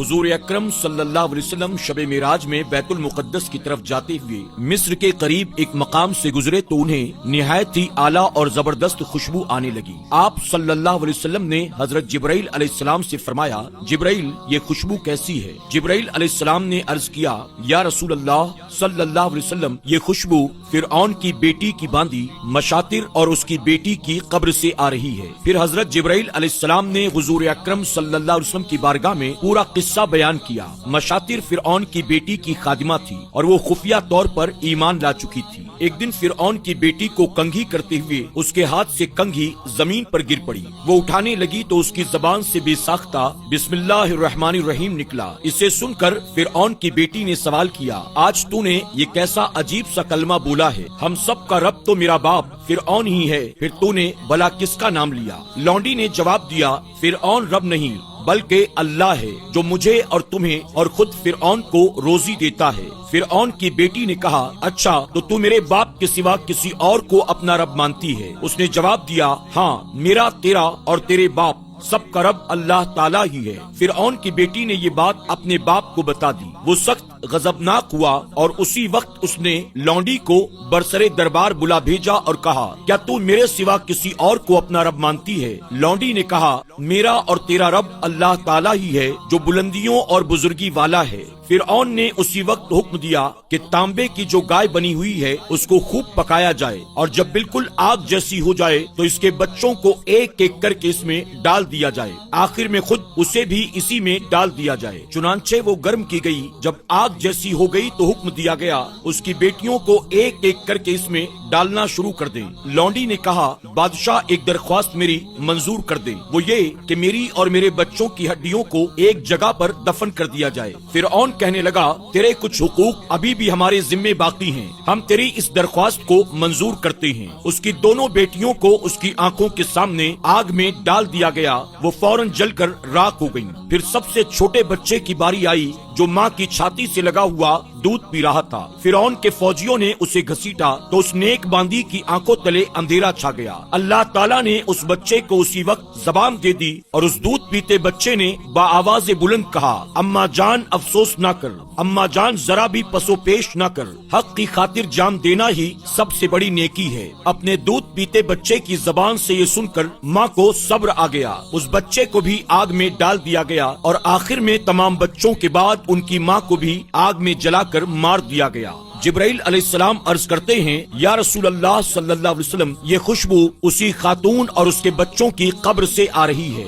हुजूर अकरम सल्लल्लाहु अलैहि वसल्लम शब मिराज में बैतुल मुक़द्दस की तरफ जाते हुए मिस्र के करीब एक मकाम से गुजरे तो उन्हें निहायत ही आला और जबरदस्त खुशबू आने लगी। आप सल्लल्लाहु अलैहि वसल्लम ने हजरत जिब्राइल अलैहिस्सलाम से फरमाया, जिब्राइल ये खुशबू कैसी है? जिब्राइल अलैहिस्सलाम ने अर्ज किया, या रसूल अल्लाह सल्लल्लाहु अलैहि वसल्लम, ये खुशबू फिरऔन की बेटी की बांदी मशातिर और उसकी बेटी की कब्र से आ रही है। फिर हजरत जिब्राइल अलैहिस्सलाम ने हुजूर अकरम सल्लल्लाहु अलैहि वसल्लम की बारगाह में पूरा किस्सा बयान किया। मशातिर फिरऔन की बेटी की खादिमा थी और वो खुफिया तौर पर ईमान ला चुकी थी। एक दिन फिरऔन की बेटी को कंघी करते हुए उसके हाथ से कंघी जमीन पर गिर पड़ी। वो उठाने लगी तो उसकी जबान से बेसाख्ता बिस्मिल्लाहिर्रहमानिर्रहीम निकला। इसे सुनकर फिरऔन की बेटी ने सवाल किया, आज तूने ये कैसा अजीब सा कलमा बोला है? हम सब का रब तो मेरा बाप फिरऔन ही है, फिर तूने भला किसका नाम लिया? लौंडी ने जवाब दिया, फिरऔन रब नहीं बल्कि अल्लाह है जो मुझे और तुम्हें और खुद फिरऔन को रोजी देता है। फिरऔन की बेटी ने कहा, अच्छा तो तू मेरे बाप के सिवा किसी और को अपना रब मानती है? उसने जवाब दिया, हाँ, मेरा, तेरा और तेरे बाप सबका रब अल्लाह ताला ही है। फिरऔन की बेटी ने ये बात अपने बाप को बता दी। वो सख्त गजबनाक हुआ और उसी वक्त उसने लौंडी को बरसरे दरबार बुला भेजा और कहा, क्या तू मेरे सिवा किसी और को अपना रब मानती है? लौंडी ने कहा, मेरा और तेरा रब अल्लाह ताला ही है जो बुलंदियों और बुजुर्गी वाला है। फिरऔन ने उसी वक्त हुक्म दिया कि तांबे की जो गाय बनी हुई है उसको खूब पकाया जाए और जब बिल्कुल आग जैसी हो जाए तो इसके बच्चों को एक एक करके इसमें डाल दिया जाए। आखिर में खुद उसे भी इसी में डाल दिया जाए। चुनांचे वो गर्म की गई। जब आग जैसी हो गई तो हुक्म दिया गया उसकी बेटियों को एक एक करके इसमें डालना शुरू कर दें। लौंडी ने कहा, बादशाह एक दरख्वास्त मेरी मंजूर कर दे, वो ये कि मेरी और मेरे बच्चों की हड्डियों को एक जगह पर दफन कर दिया जाए। फिरऔन कहने लगा, तेरे कुछ हुकूक अभी भी हमारे जिम्मे बाकी हैं, हम तेरी इस दरख्वास्त को मंजूर करते हैं। उसकी दोनों बेटियों को उसकी आंखों के सामने आग में डाल दिया गया। वो फौरन जलकर राख हो गईं। फिर सबसे छोटे बच्चे की बारी आई जो माँ की छाती से लगा हुआ दूध पी रहा था। फिरौन के फौजियों ने उसे घसीटा तो उस नेक बांदी की आंखों तले अंधेरा छा गया। अल्लाह ताला ने उस बच्चे को उसी वक्त जबान दे दी और उस दूध पीते बच्चे ने बाआवाज़े बुलंद कहा, अम्मा जान अफसोस ना कर, अम्मा जान जरा भी पसोपेश ना कर, हक की खातिर जान देना ही सबसे बड़ी नेकी है। अपने दूध पीते बच्चे की जबान से ये सुनकर माँ को सब्र आ गया। उस बच्चे को भी आग में डाल दिया गया और आखिर में तमाम बच्चों के बाद उनकी माँ को भी आग में जलाकर मार दिया गया। जिब्राइल अलैहिस्सलाम अर्ज करते हैं, या रसूल अल्लाह सल्लल्लाहु अलैहि वसल्लम, ये खुशबू उसी खातून और उसके बच्चों की कब्र से आ रही है।